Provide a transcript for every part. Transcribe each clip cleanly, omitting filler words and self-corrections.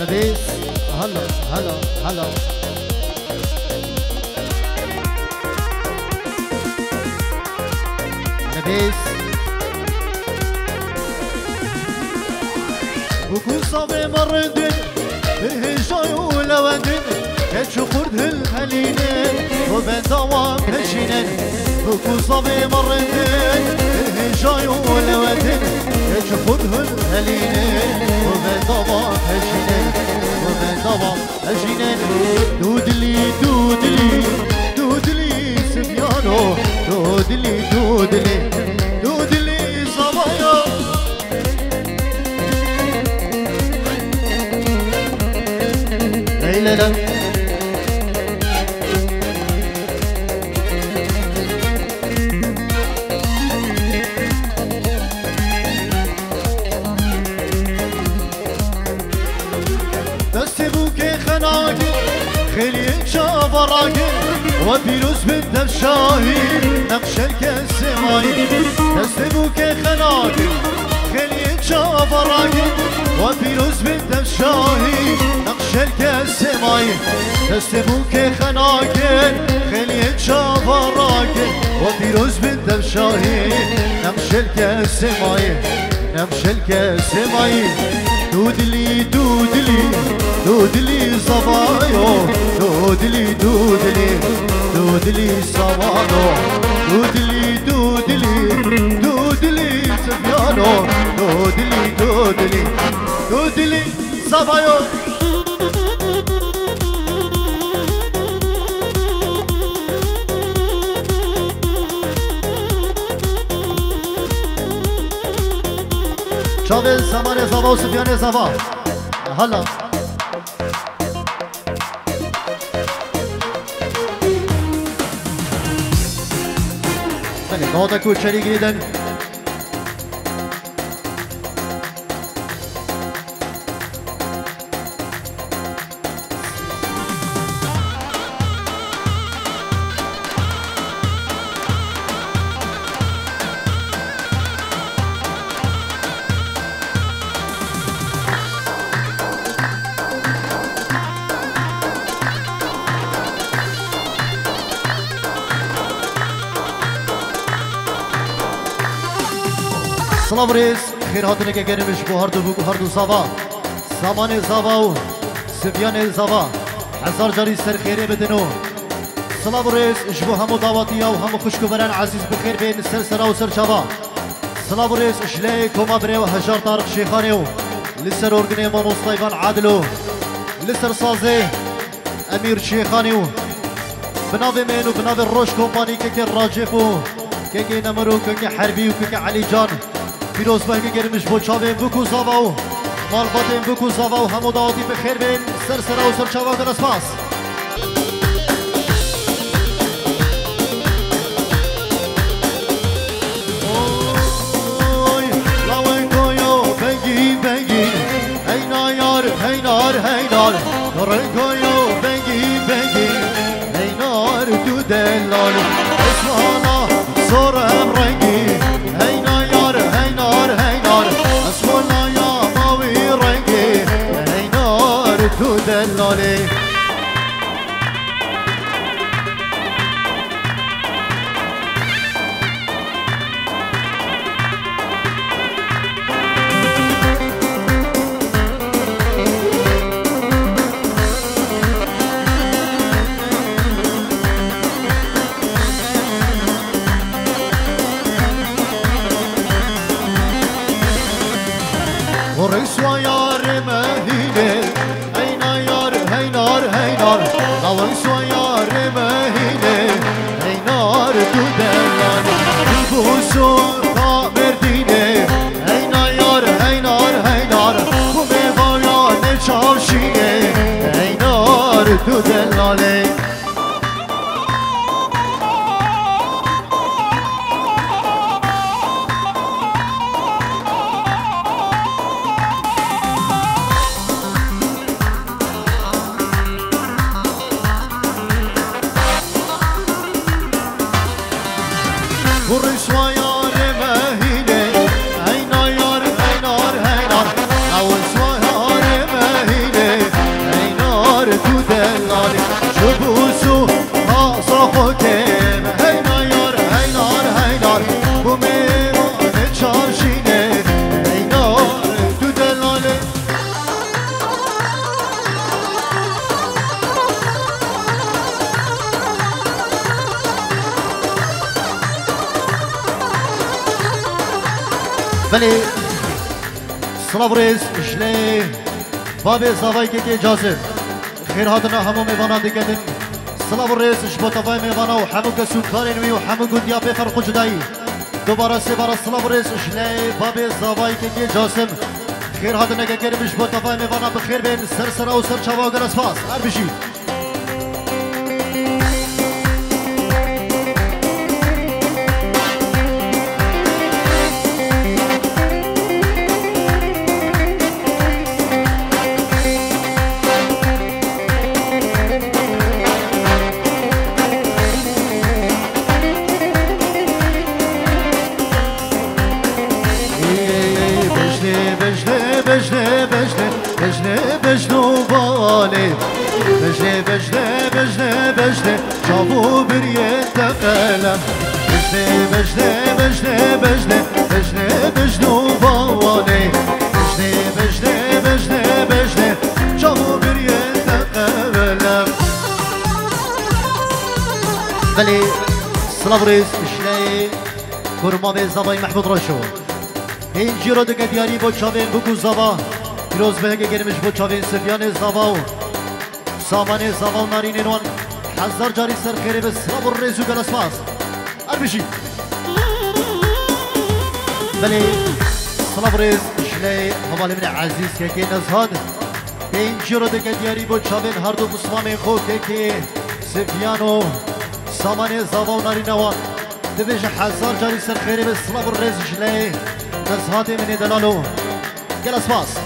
نبيس هلا هلا هلا نبيس وكل صبي مردن بالهجاي ولودن كتشو قرد الهلينين وبين دوام هشينين وكل صبي مردن بالهجاي ولودن كتشو قرد الهلينين وبين دوام هشينين وبين دوام هشينين دودلي دودلي دودلي سفيانو دودلي دودلي دودلي صبايا ليلى دستبوك خناقي خليك شابراقي وفيروس بالدفشاهي نقش الكسماي دستبوك خناقي خليك شابراقي وفيروس بالدفشاهي نقش الكسماي دستبوك خناقي خليك شابراقي وفيروس بالدفشاهي نقش الكسماي نقش الكسماي دودلي دودلي دودلي صبايو دودلي دودلي دودلي صبايو دودلي دودلي دودلي سفيانو دودلي دودلي دودلي صبايو شاوه زمان زبا و سفیان زبا هلا بله نادا کوچری گریدن سلام ریز خیر هاتونه که گرمش بو هر دو زوا زمان زوا و سفیان زوا هزار جاری سر خیره بدنو سلام ریز اشبو همو دعواتی و همو خوشکو برن عزیز بخیر بین سر سرا و سر چوا سلام ریز اشلی کما بره و هجار طارق شیخانه و لسر ارگنه من مصطیقان عادلو لسر سازه امیر شیخانه و بناو من و بناو روش کمپانی که راجف و که نمرو که حربی و که علی جان فیروز بهگه گرمش بو چاوه بکو زاوا و مالباتین بکو زاوا و همو دعاتی بخیر بین سر سرا و سر چاوا در اسپاس اوی لاوین کویو بگی بگی هینا یار هینار هینار نورن کویو بگی بگی هینار دو دلال اسمانا سورم رنگی هینا یار هینار هینار اسمانا یا ماوی رنگی هینار دو دلالی ورسوا يار مهينة هينا يار هينار بله سلاف ریز اشلی باب زاوای که جاسم خیر هاتنا همو میوانا دیگدن سلاف ریز اشباتوای میوانا و همو کسو کارنوی و همو گودیا به فرق جدایی دوباره سه بار سلاف ریز اشلی باب زاوای که جاسم خیر هاتنا که کریم اشباتوای میوانا بخیر بین سر سر و سر چوا گرس پاس هر بشید بجده چابو بریه تقلم بجده و باوانه بجده چابو بریه تقلم بلی سلاف ریز اشلی کرما به زبای محمود راشو این جیرو دکه دیاری با چاوین بگو زبا روز بهگه گرمش با چاوین سفیان زبا و سامان زبا و نارین نوان هزار جاری سر خیره به سلاف ریز و گلسپاس هر بشی بلی سلاف ریز اشلی حوالی من عزیز که نزهاد این جیرو دکه دیاری با چاوین هر دو مسلمان خو که سفیان و سامان زبا و نارین نوان دبیش هزار جاری سر خیره به سلاف ریز اشلی نزهاد من دلالو گلسپاس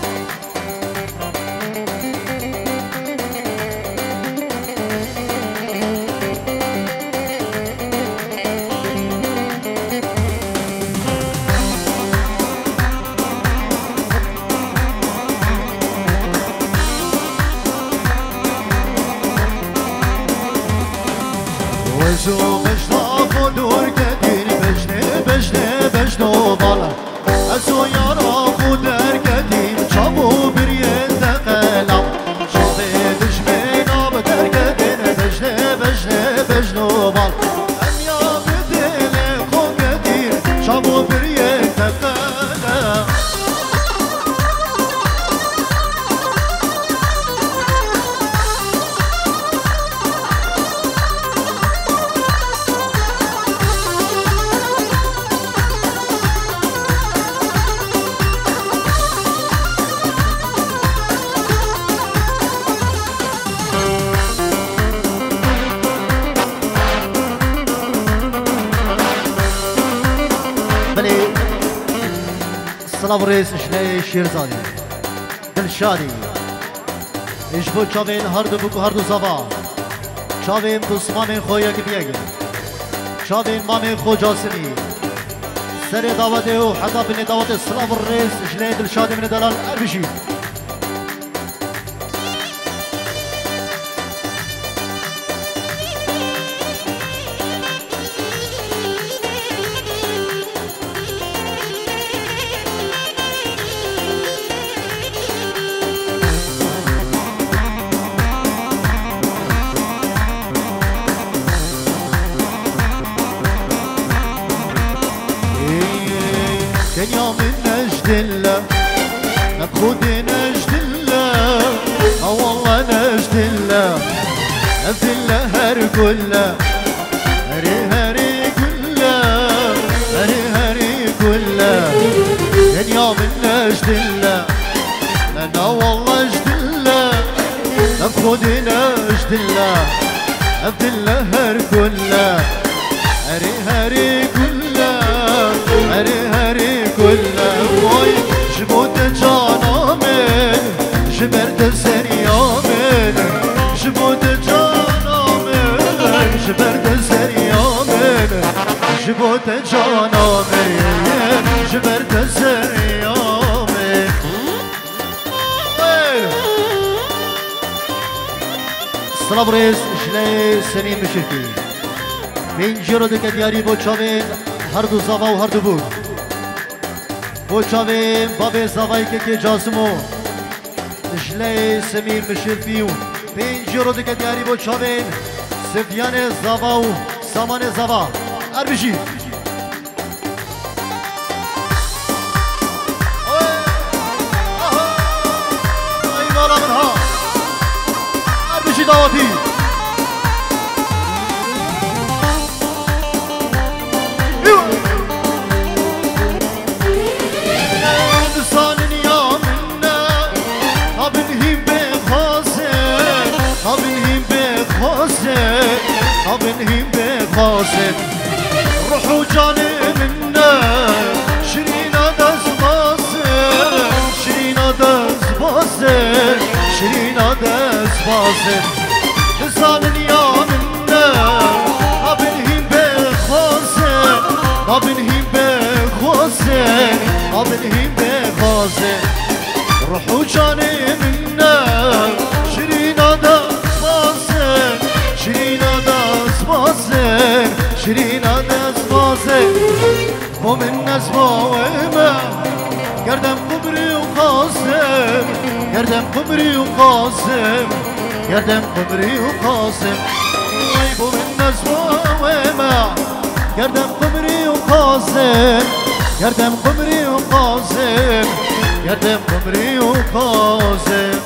وزو مشتاق و دور کدیر بجنه و بالا ازو یارا خود در کدیم چابو بریه تقلم چابه دشمنا بدر کدین بجنه و بالا امیا بدل خود کدیر چابو بریه تقلم سلاف ریز اشلی شیرزادی دلشادی اش بو چاوین هر دو بکو هر دو زبا چاوین بسمان خویا که بیگه چاوین مام خو جاسمی سر دعوته و حدا بین دعوت سلاف ریز اشلی دلشادی من دلال اربشی دنیا من نجد الله نبخود نجد الله والله نجد الله عبد الله هر كله هري كله دنيا من نجد الله انا والله نجد الله نبخود نجد الله عبد الله هر كله هري كله هري كله وای جبوت جانامن جبرت سریامن جبوت جانامن جبرت سریامن جبوت جانامن جبرت سریامن سلاف ریز اشلی سمیم بشرکی این جیرو دکه دیاری با چاوین هر دو زوا و هر دو بود بو چاوین باب زوایی که جاسمو اشلی سمیم بشرفی و این جیرو دکه دیاری با چاوین سفیان زوا و سامان زوا هر بشی دعوتي ابنهم بقاسم روحوا جاني منا شرينا دز باسم شرينا دز باسم شرينا دز باسم لسان يا منا ابنهم بقاسم ابنهم بقاسم ابنهم بقاسم روحوا جاني منا شرينا دز باسم شرينا باسم شرينا ناس باسم ومن ناس باوما قردم قمري وقاسم قردم قمري وقاسم قردم قمري وقاسم ومن ناس باوما قردم قمري وقاسم قردم قمري وقاسم قردم قمري وقاسم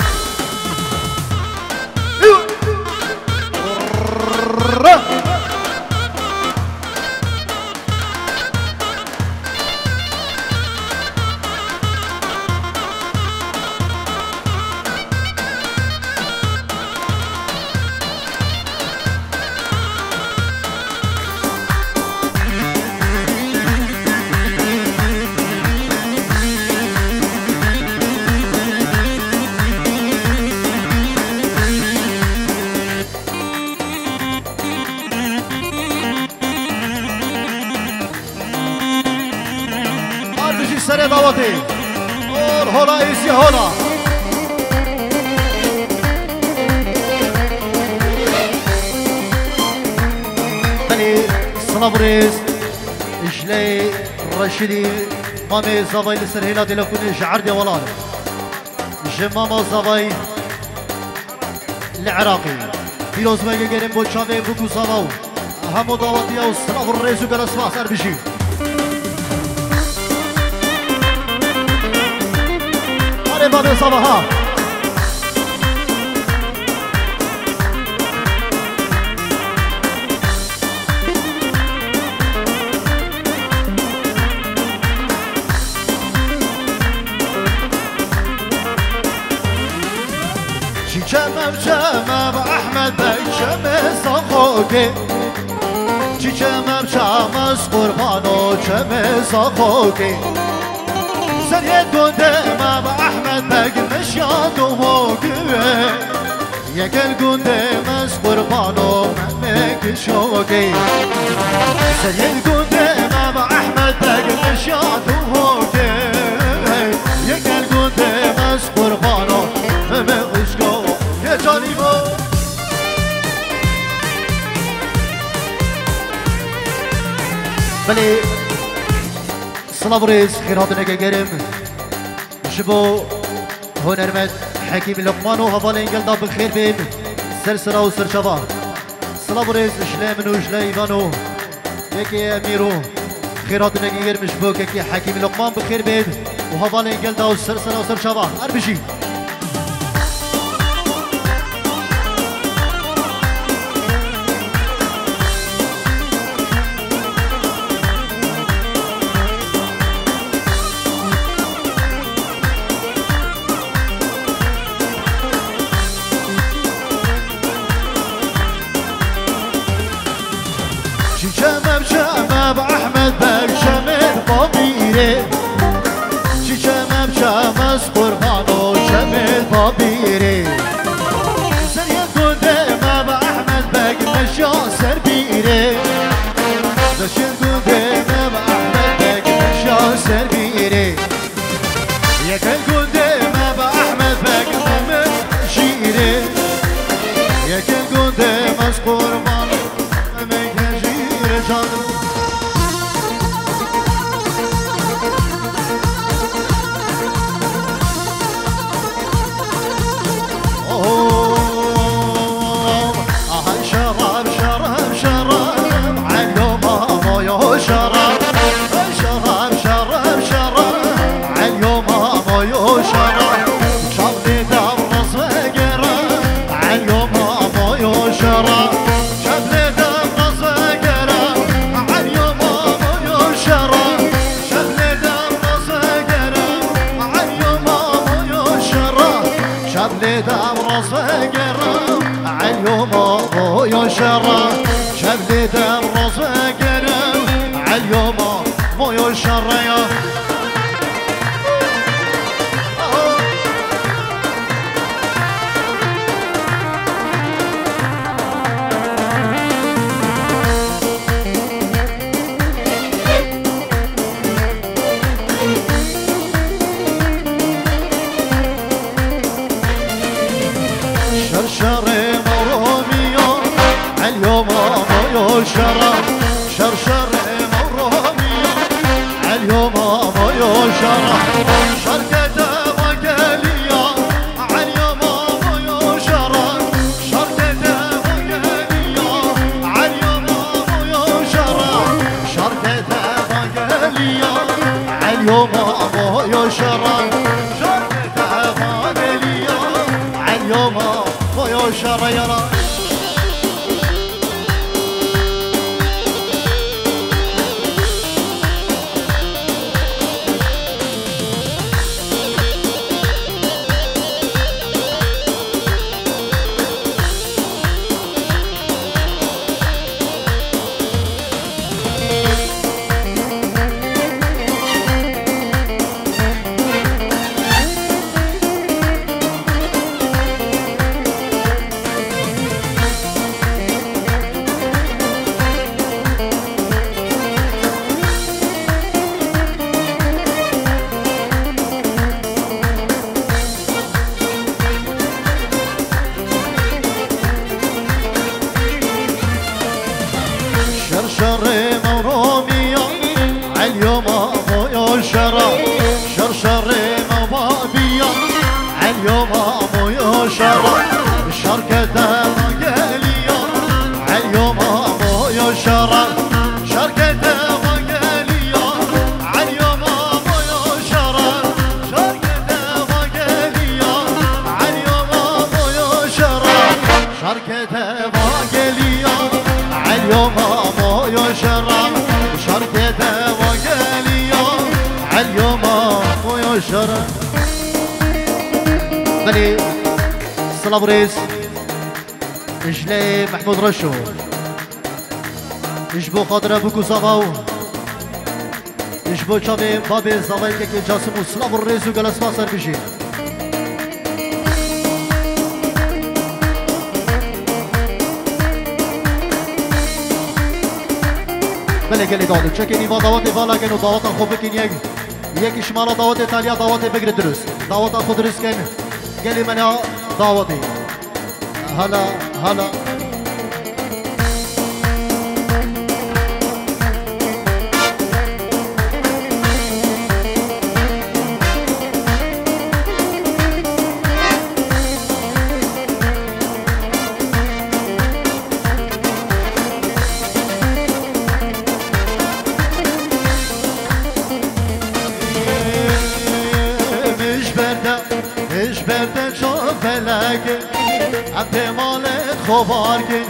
سر دعوتي اور هولا ایسی هولا بني صنابريز إشلي رشدي مامي زباي لسر هلا دلكوني شعر دي ولاد جماما زباي العراقي فيروز ماجي جريم بوشافي بوكو زباو همو دعوتي او صنابريز وقال اسمع سر بشي باب صباحا شمم شمم احمد بك شمس اخوكي شمم شمس قربانو شمس اخوكي سريت قدام احمد بك مشيات وموقفه يا كل قدام قربانو منك شوقي سريت قدام احمد بك مشيات وموقفه يا كل قدام قربانو منك شوقي يا جانبو بلي صلابريز خير هاتنا كجرم شبو هنرمت حكيم لقمان وهفالين قلدا بخير بين سرسرا وسرشبا صلابريز شلامن وشلايفانو يكي اميرو خير هاتنا كجرم شبو كي حكيم لقمان بخير بين وهفالين قلدا وسرسرا وسرشبا اربشي شمم احمد بك شمل بابيره شمم شمس قربانو شمل بابيره سريع قدام احمد بك مشى سربيره دشن قدام احمد بك مشى سربيره يا كل قدام احمد بك مشيره يا كل قدام قربانو شبلي دم راس بگرم علیوما مویا شرا شبلي دم راس بگرم علیوما مویا شرا شرا شرشر مرومية اليوم مويو شرا شركة وقالية اليوم مويو شرا شركة وقالية اليوم مويو شرا شركة وقالية اليوم مويو شرا شركة وقالية اليوم مويو شرا يرى بلي صلابريز اجلي محمود رشو اجبو خاطر ابوكو صغاو اجبو شامي بابي زاوي كي جاسمو صلابريز وجلس ماصر بيجي بلي قال لي داود تشكيني دعوات فالا كانوا دعوات خوب كينيا يكي شمال دعوات ايطاليا دعوات بقر درس دعوات خود درس كان قال لي منها دعوتي هلا هلا انت مالت خبار کن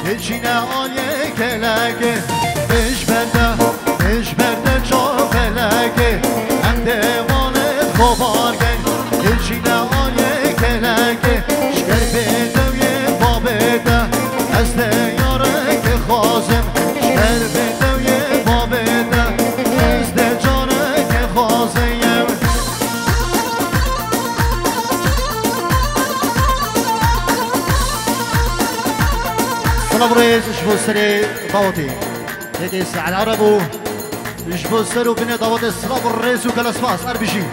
هیچینه آلیه کلکه مش برده چا فلکه انت مالت خبار کن هیچینه آلیه کلکه شکر بیدوی بابده از دیاره که خوازم شکر بیدوی بابده از دیاره که خوازم صلابريز اشبو السري ضوطي هيك يسعى العربو اشبو السري وبني ضوطي صلابريز وكالاسفاس اربجي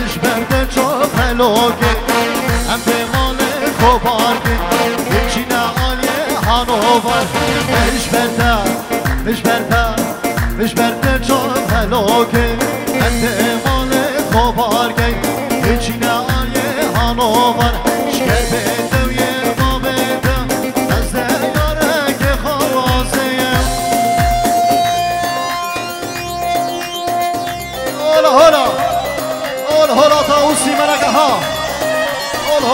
مش برده çok heloke hem de male koparke içine alye hanover مش برده çok heloke hem de male koparke içine alye hanover şker bedevye babede az de yare ke khava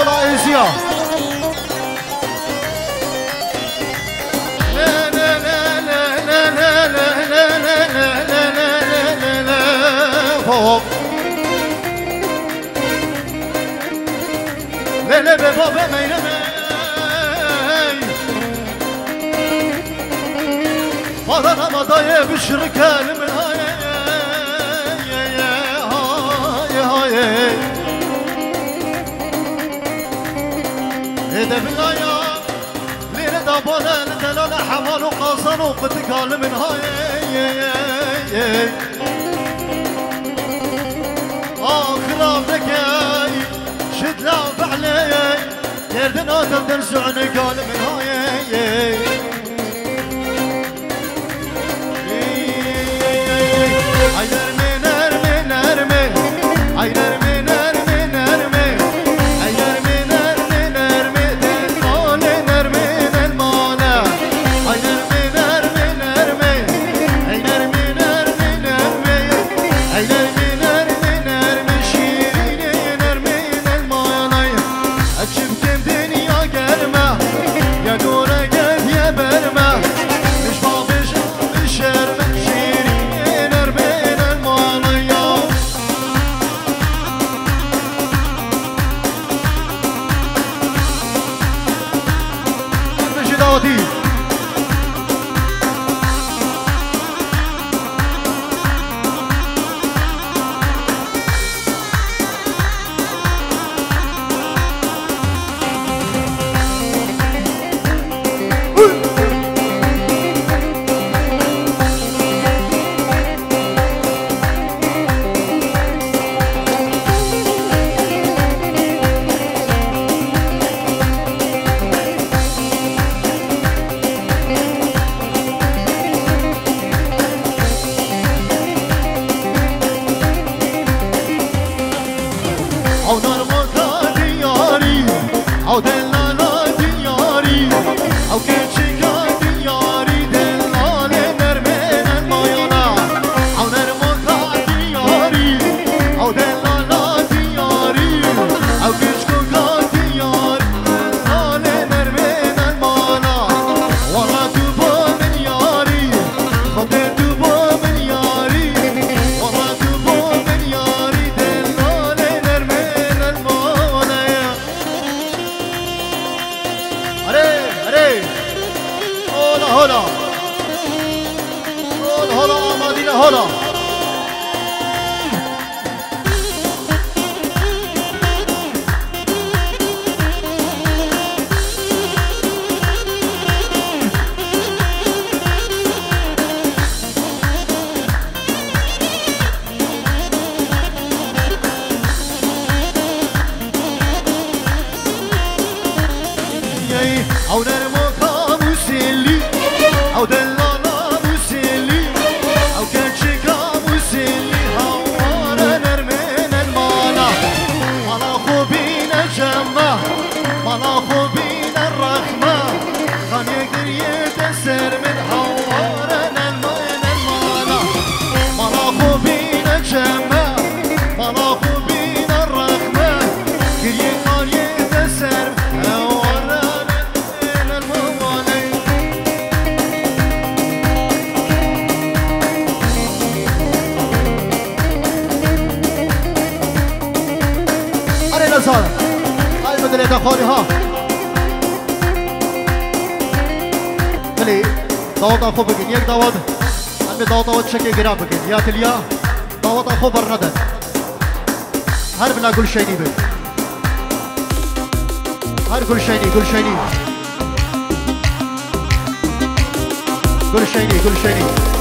هلا ايزيا فوق ليلة ببابا مينمي فضنا مضايا بشركة من هاي إذا بالله ليلة دابونا لدلالة حمال وقاصن وقتقال من هاي خلافك شد لا فعلي يردنا تدرسعني قال من هاي داوود خوب بگین یک داوود همه داوود شکی گرام بگین یا تلیا داوود خوب بر ندن هر بلا گل شینی بگین هر گل شینی گل شینی گل شینی گل شینی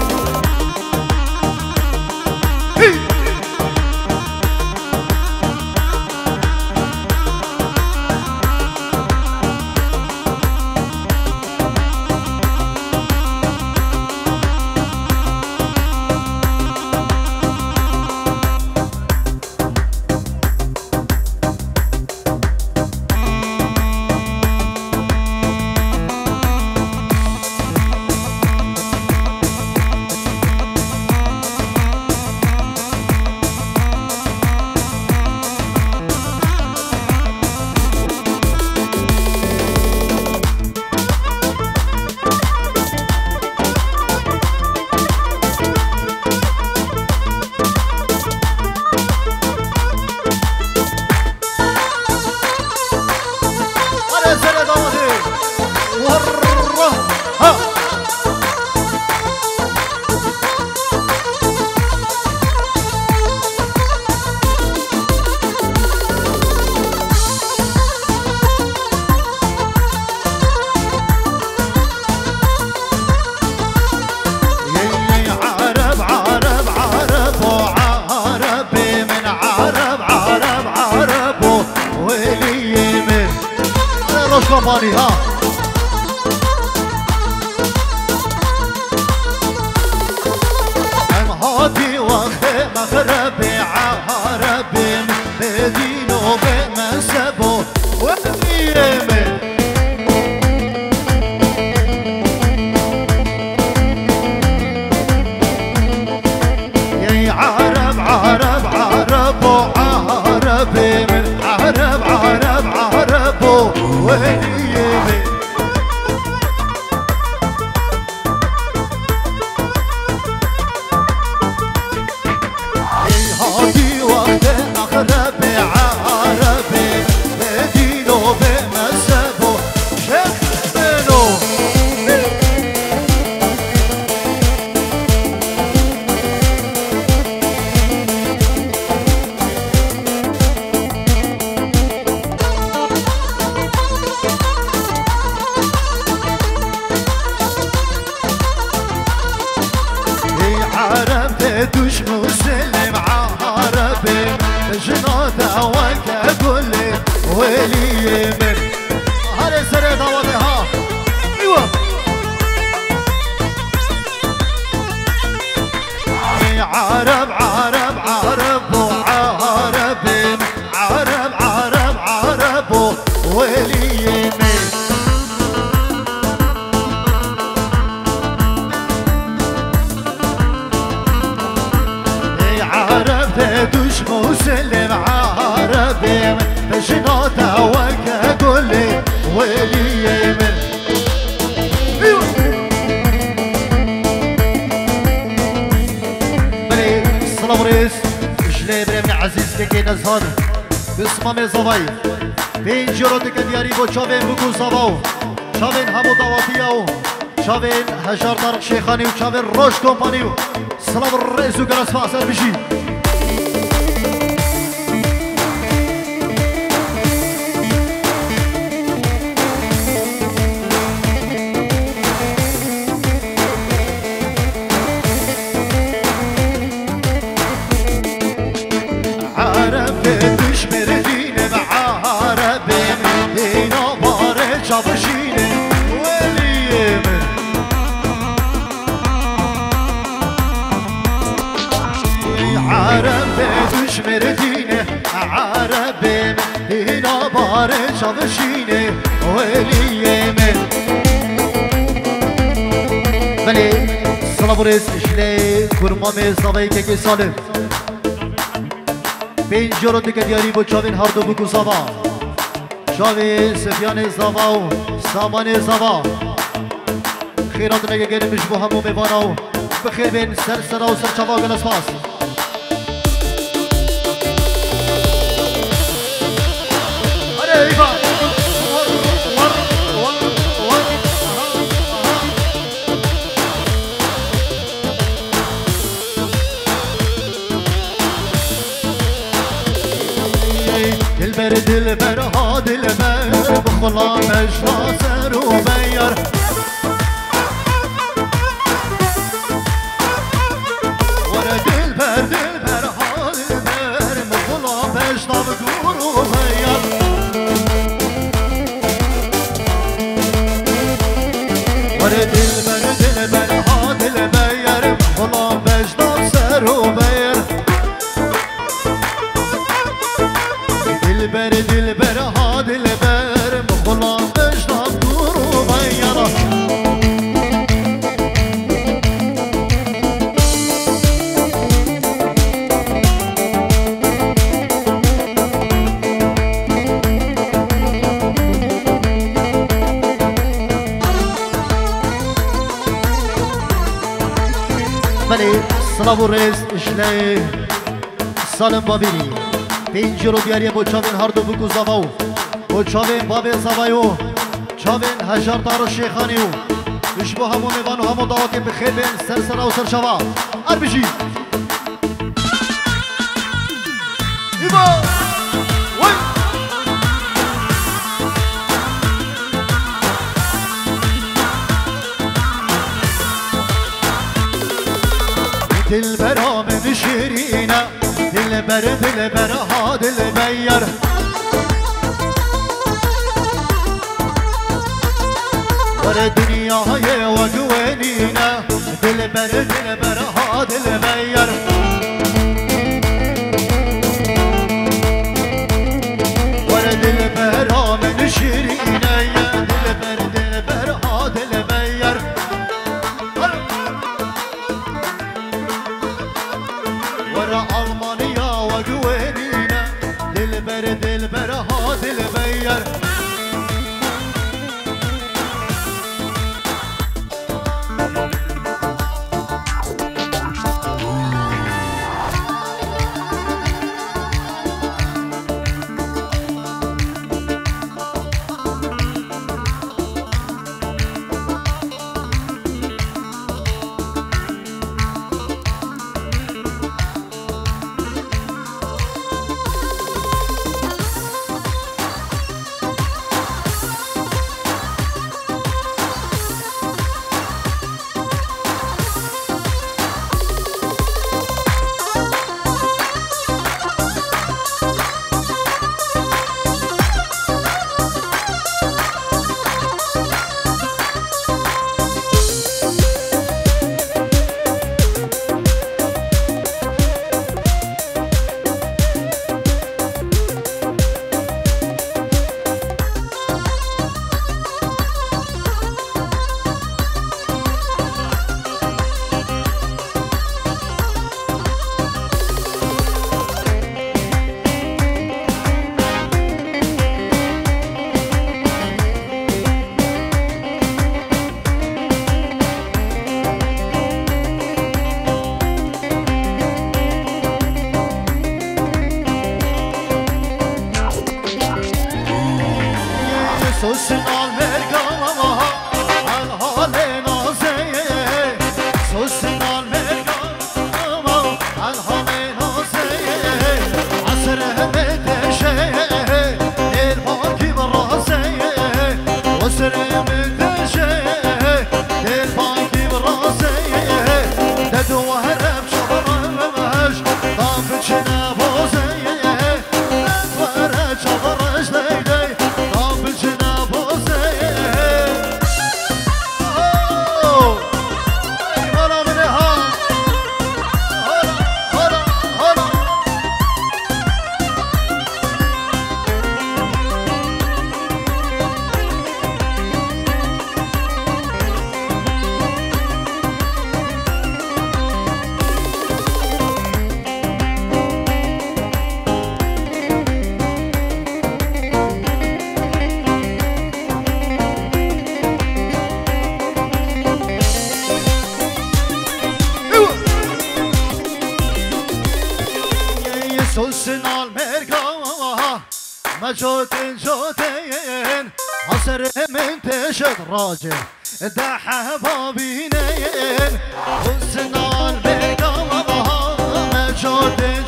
كومباني ها هادي وقت مغربي عربي بدينه بمنسبه وبيمه يا عرب عرب عرب وعربي من عرب عرب عرب وبيمه هادي وقت مغربي عربي بدينه بمنسبه شيخ منه عرب تدوش مسلم عربي جناده وككل ولي من هذا سريع ضوابها ايوه عرب عرب عرب وعربي عرب عرب عرب ولي من عرب تدوش مسلم عربي جناده وككل ولي من بلي صلوريس جلي بري من عزيز كي نزهر بسمام زواي بين جرودك دياري بو شابين بكو صباو شابين همو دواتياو شابين هجار طارق شيخاني وشابين روش كومبانيو سلام الرئيس وقرص فاسر بشي عرب تشمر دين بعربي دينا باري شابشيني ولي من عرب تشمر دين عربي دينا باري شابشيني ولي من بلي صلابوريس اشلي كرمامي صبايكي كي سالم بين جرودك دياري بو چاوين هر دو بگو زوا چاوي سفيان زوا و سامان زوا خيرات نگه گرمش بو همو میباناو بخير بين سر سرا و سر چوا گلس پاس اره ایبا دلبر دلبر ها دلبر بخلا مجنا سر و بیر ورا دلبر دلبر ها دلبر بخلا مجنا بگور و بیر ورا دلبر دلبر ها دلبر بخلا مجنا سر و بیر دلبر دلبر ها دلبر بخلا مجنا دور و بیانا بله سلام و رئیس اشلی سالم بابینی پینجرو دیاری با چاوین هر دو بگو زواو با چاوین باب زوایو چاوین هجار دارو شیخانیو اش با همو میوانو همو داواتی بخیر بین سر سرا و سر شوا هر بشی ایبا وی دلبر من شیرینه دلبر دلبر ها دلبیر ور دنیای وگوینینه دلبر ها دلبیر ور دلبر ها من شیرینه دلبر ها دلبیر ور آلمانیا وگوینینه دلبر ها دلبیر جوتين عصر من تشد راجل دا حبابينين حسنان بقامها جوتين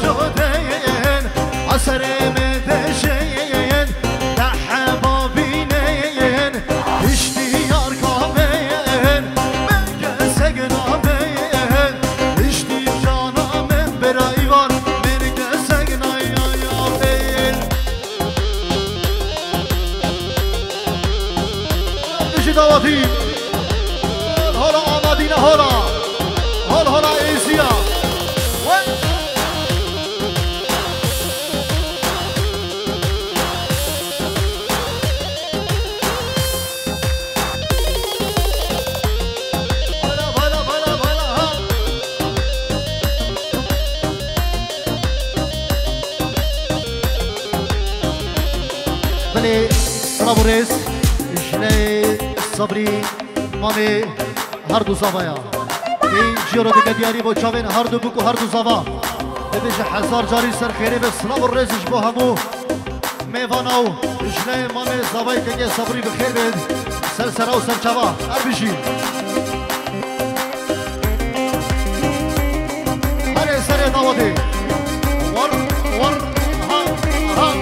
عصر من تشين دا حبابينين اشتيار كامين من قسقنا بين اشتي جانا من برايوان من قسقنا يا بين دعوتي هلا آمدینه هلا ایسیا بله سلام ریس جلی صبری مامی هر دو زاویا این جیرو دیگه دیاری با چاوین هر دو بکو هر دو زاوا ببیش هزار جاری سر خیری به سلام و رزش با همو میواناو جلی مامی زاوای دیگه صبری بخیر بید سر سرا و سر چوا هر بیشی هر سر داواتی ور ها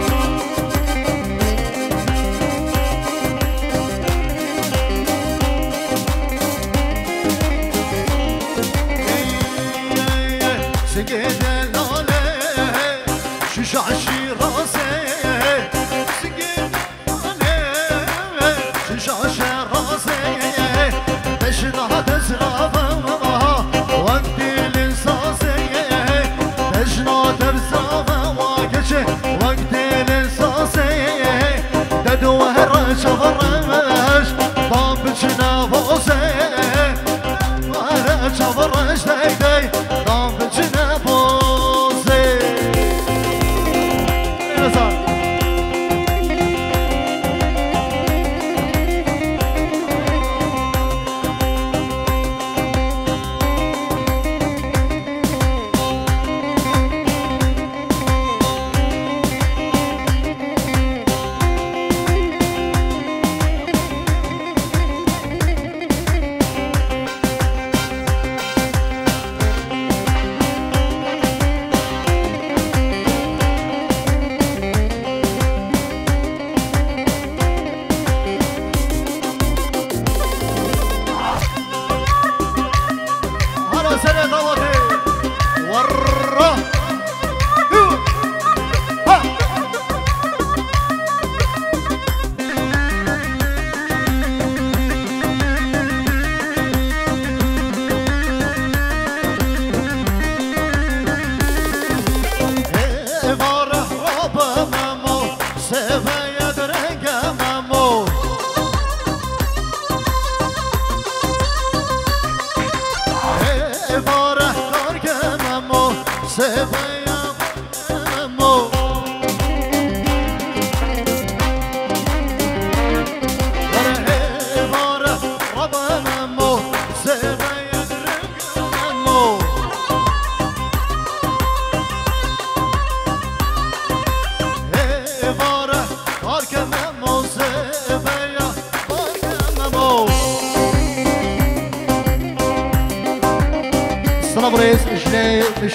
سجد لاله شش عشي راسي سجد لاله شش عشي راسي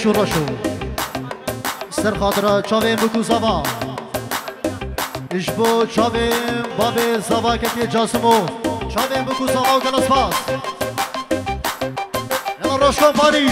شوراشو سر خاطره چاویم بکو زوا اشبو چاویم باب زوا کتی جاسمو چاویم بکو زوا و گلاس پاس یلا روشکن پاری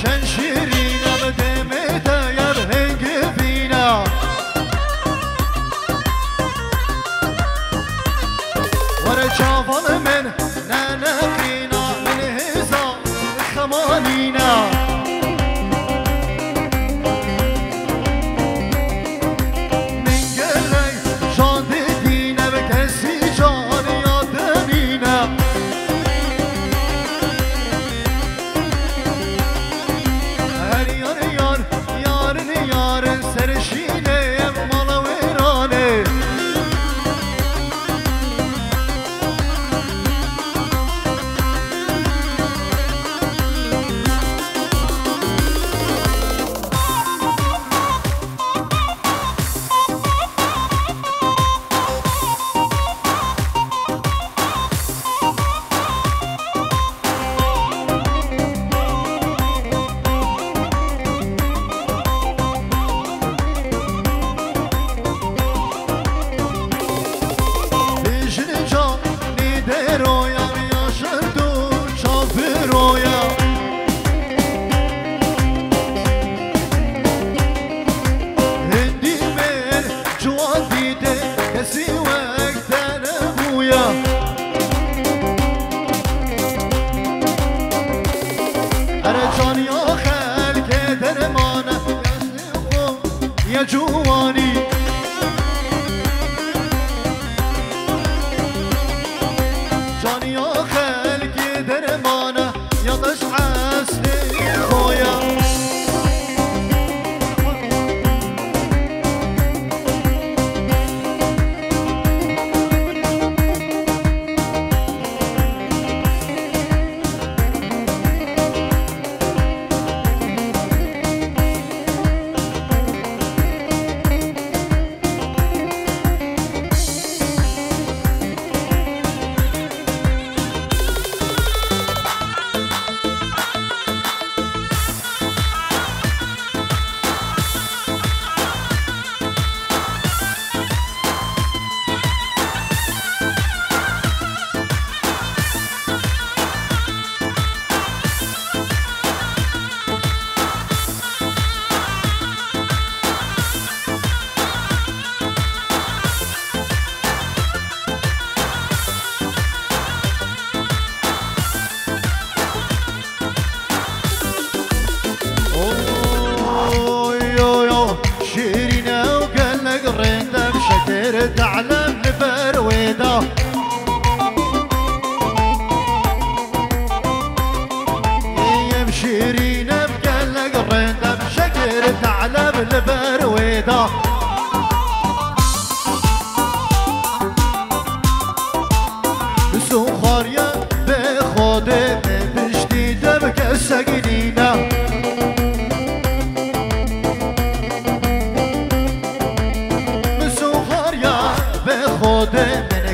شن شیرینم دمت یر هنگی واني جاني يا خلقي درمانه يا تشعسني خويا تعلم البرويدة يا مشيرين بقلق الرندة بشكر تعلم البرويدة سخاريا بخوده بشتيدة بكسقنينة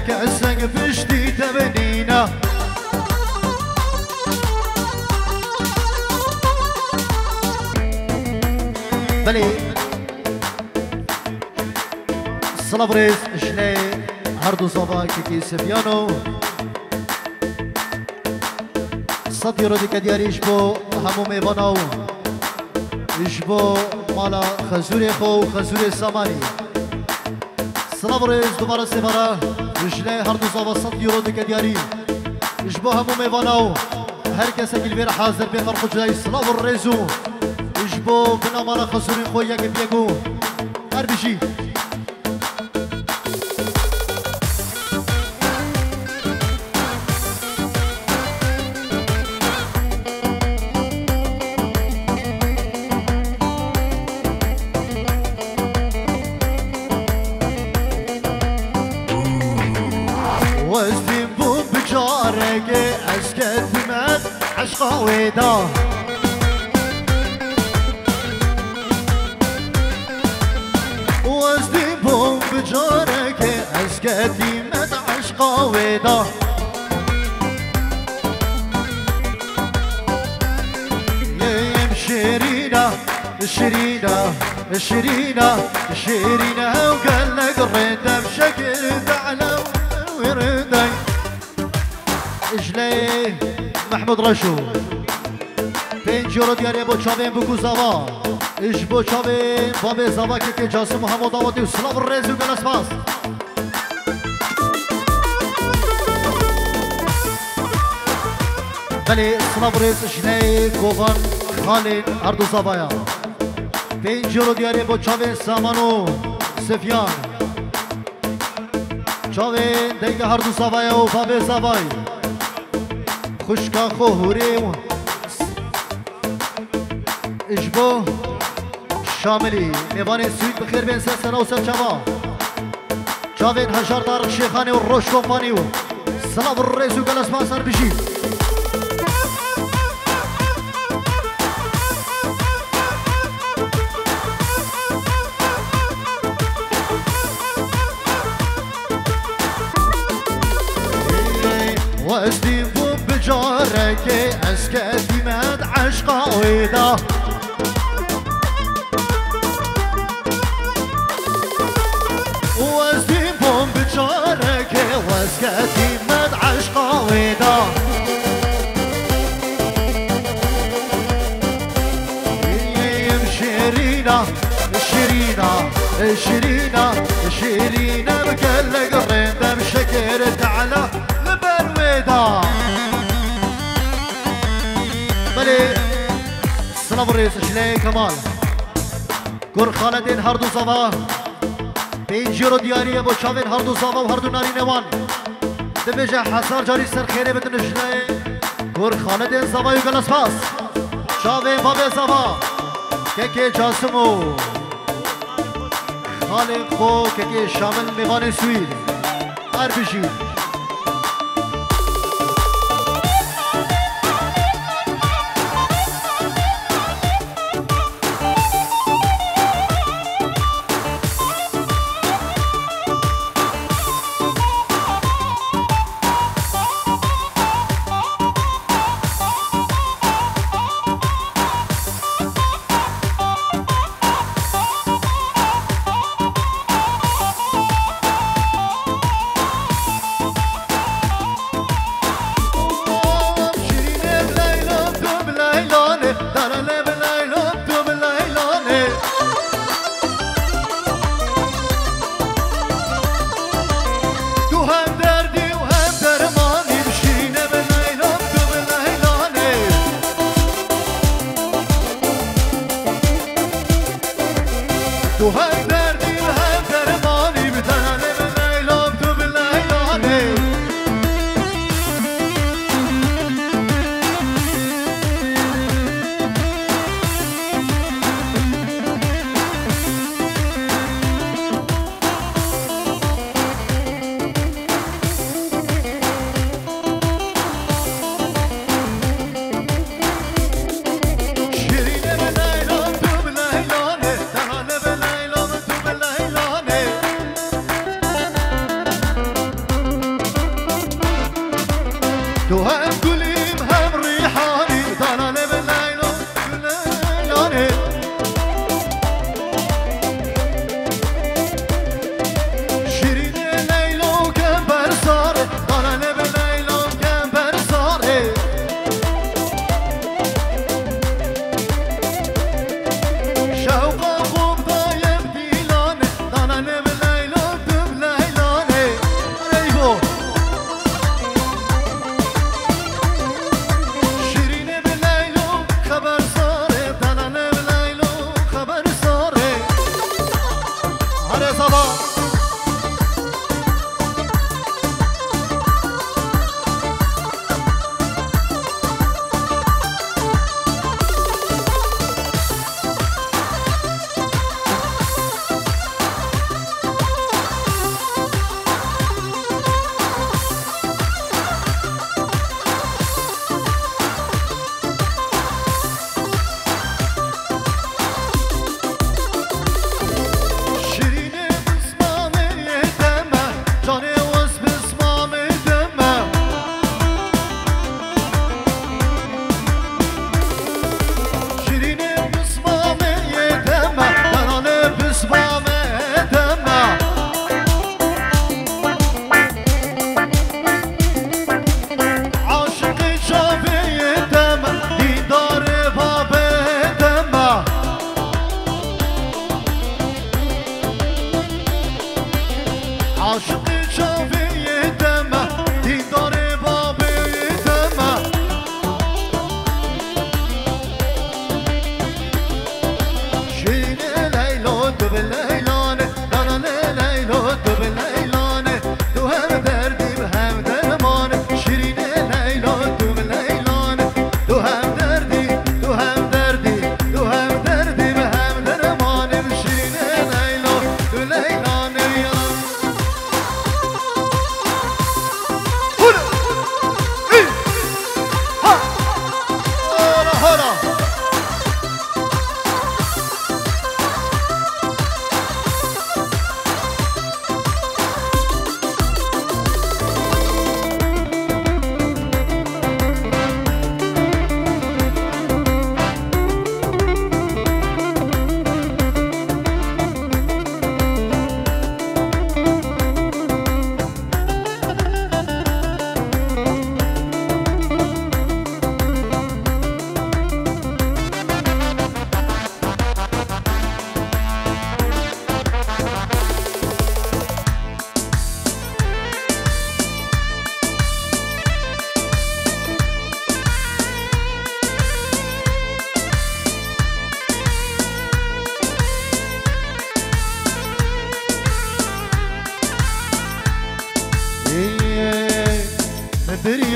منك السقف جديد بنينا بلي صلابريز شلي هردو صبا كيكي سفيانو صديرو ديك دياريش بو همو ميباناو إشبو مالا خزوري خو خزوري ساماني صلابريز دوباره سفاره رجله هر دو زاوا 100 یورو دیگه دیاری اشباه همو میواناو هر کسی که البیر حاضر به فرق جای صلابريزو اشباه بنامانا خسورین خوی یک بیگو هر بشی عشقا ويدا وازدي بوم بجارك اسكتي مد عشقا ويدا يم شيرينا شيرينا شيرينا شيرينا وقال لك الريدة بشكل تعلى وردي اجلي محمود رشو 5 یورو دیاری با چاوین بگو زوا اش با چاوین بابه زوا که جاسم محمد آمادی و سلام رزو گلس پاس بله سلام رز شنی کوفان خالد اردو زوایا 5 یورو دیاری با چاوین سامانو سفیان چاوین دیگه اردو زوایا و بابه زوای خوشکا خوهوریم اجبو شاملی میوان سوید بخیر بین سنا و سر چوا چاوین هشار دارق شیخانی و روش کمپانی و سلام الرئیس و گلس باسر بشی واسدیم جارك اسكتي مد عشقا ويدا وازدي بوم بجارك واسكتي مد عشقا ويدا شيرينا شيرينا شيرينا شيرينا بقلق الريدة بشكر تعالى لبرويدا بلي السلام الرئيس شلي كمال گر خالدین هر دو زوا پینجی رو دیاریه با چاوین هر دو زوا و هر دو ناری نوان دبیجه حسار جاری سر خیره بتنشنه گر خالدین زوای گلس پاس چاوین باب زوا که جاسمو خالق خو که شامل میوان سوید هر بشید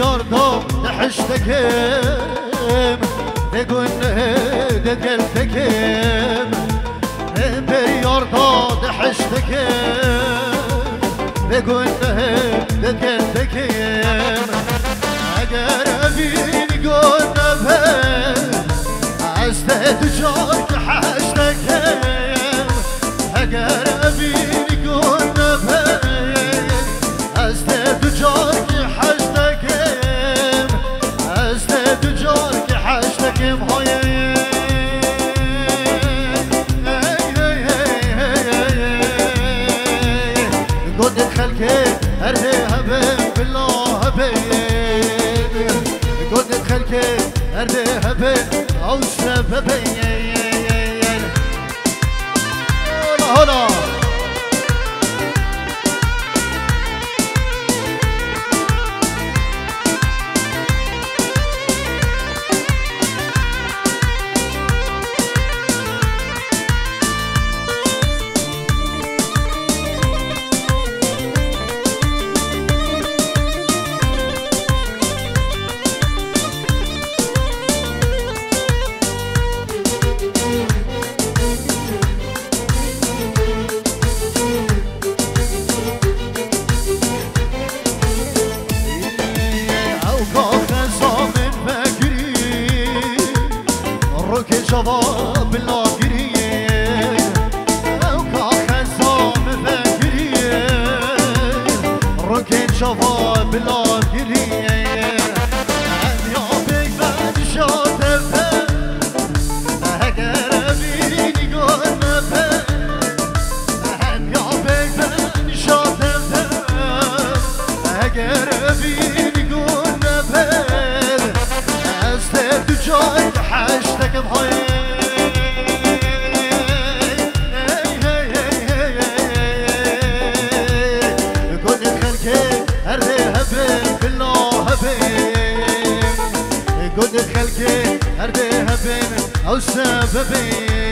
يرضى لحشتكم بقول دقلتكم يرضى لحشتكم بقول دقلتكم أقربين قلنا بهم أستدجارك حشتكم أقربين قلنا بهم أستدجارك حشتكم أستدجارك حشتكم هاي قد خلكي أرديها بهم بالله بهم قد خلكي أرديها بهم أو سببين هلا هلا شباب اللاقريين وكاخ صام فاكرين ركن شباب اللاقرين يا بيك بعد شاطفه هقربيني قلنا به يا بيك بعد شاطفه هقربيني قلنا به استدجاي حشتك بهاي قد خلقي أرديها بين أو سببين